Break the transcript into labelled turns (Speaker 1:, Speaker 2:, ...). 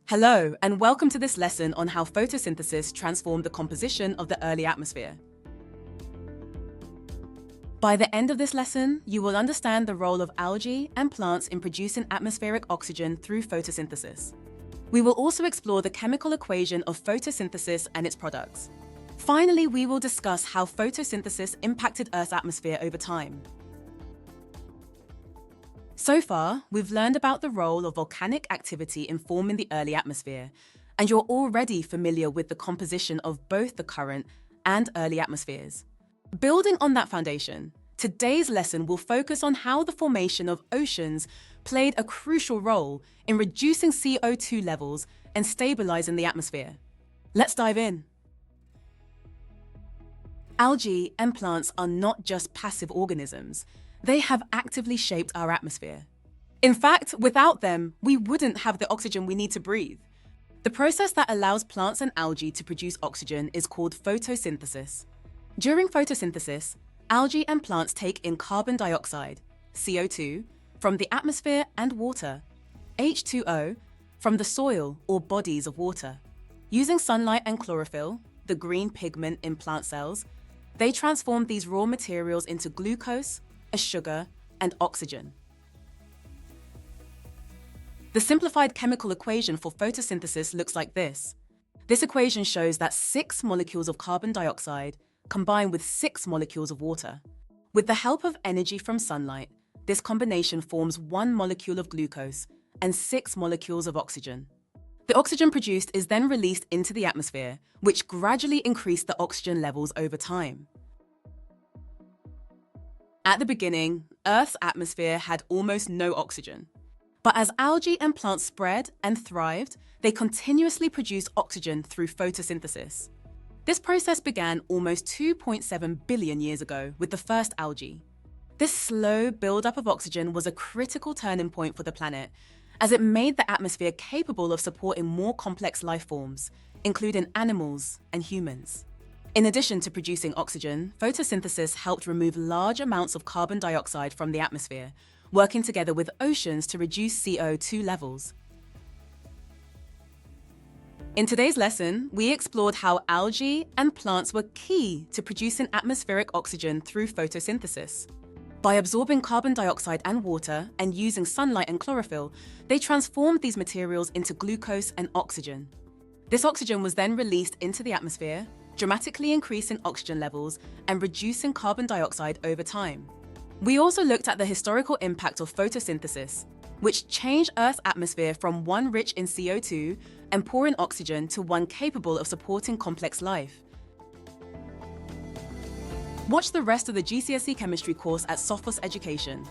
Speaker 1: Hello, and welcome to this lesson on how photosynthesis transformed the composition of the early atmosphere. By the end of this lesson, you will understand the role of algae and plants in producing atmospheric oxygen through photosynthesis. We will also explore the chemical equation of photosynthesis and its products. Finally, we will discuss how photosynthesis impacted Earth's atmosphere over time. So far, we've learned about the role of volcanic activity in forming the early atmosphere, and you're already familiar with the composition of both the current and early atmospheres. Building on that foundation, today's lesson will focus on how the formation of oceans played a crucial role in reducing CO2 levels and stabilizing the atmosphere. Let's dive in. Algae and plants are not just passive organisms. They have actively shaped our atmosphere. In fact, without them, we wouldn't have the oxygen we need to breathe. The process that allows plants and algae to produce oxygen is called photosynthesis. During photosynthesis, algae and plants take in carbon dioxide, CO2, from the atmosphere and water, H2O, from the soil or bodies of water. Using sunlight and chlorophyll, the green pigment in plant cells, they transform these raw materials into glucose, a sugar, and oxygen. The simplified chemical equation for photosynthesis looks like this. This equation shows that 6 molecules of carbon dioxide combine with 6 molecules of water. With the help of energy from sunlight, this combination forms 1 molecule of glucose and 6 molecules of oxygen. The oxygen produced is then released into the atmosphere, which gradually increased the oxygen levels over time. At the beginning, Earth's atmosphere had almost no oxygen. But as algae and plants spread and thrived, they continuously produced oxygen through photosynthesis. This process began almost 2.7 billion years ago with the first algae. This slow buildup of oxygen was a critical turning point for the planet, as it made the atmosphere capable of supporting more complex life forms, including animals and humans. In addition to producing oxygen, photosynthesis helped remove large amounts of carbon dioxide from the atmosphere, working together with oceans to reduce CO2 levels. In today's lesson, we explored how algae and plants were key to producing atmospheric oxygen through photosynthesis. By absorbing carbon dioxide and water and using sunlight and chlorophyll, they transformed these materials into glucose and oxygen. This oxygen was then released into the atmosphere, dramatically increasing oxygen levels and reducing carbon dioxide over time. We also looked at the historical impact of photosynthesis, which changed Earth's atmosphere from one rich in CO2 and poor in oxygen to one capable of supporting complex life. Watch the rest of the GCSE chemistry course at Sophos Education.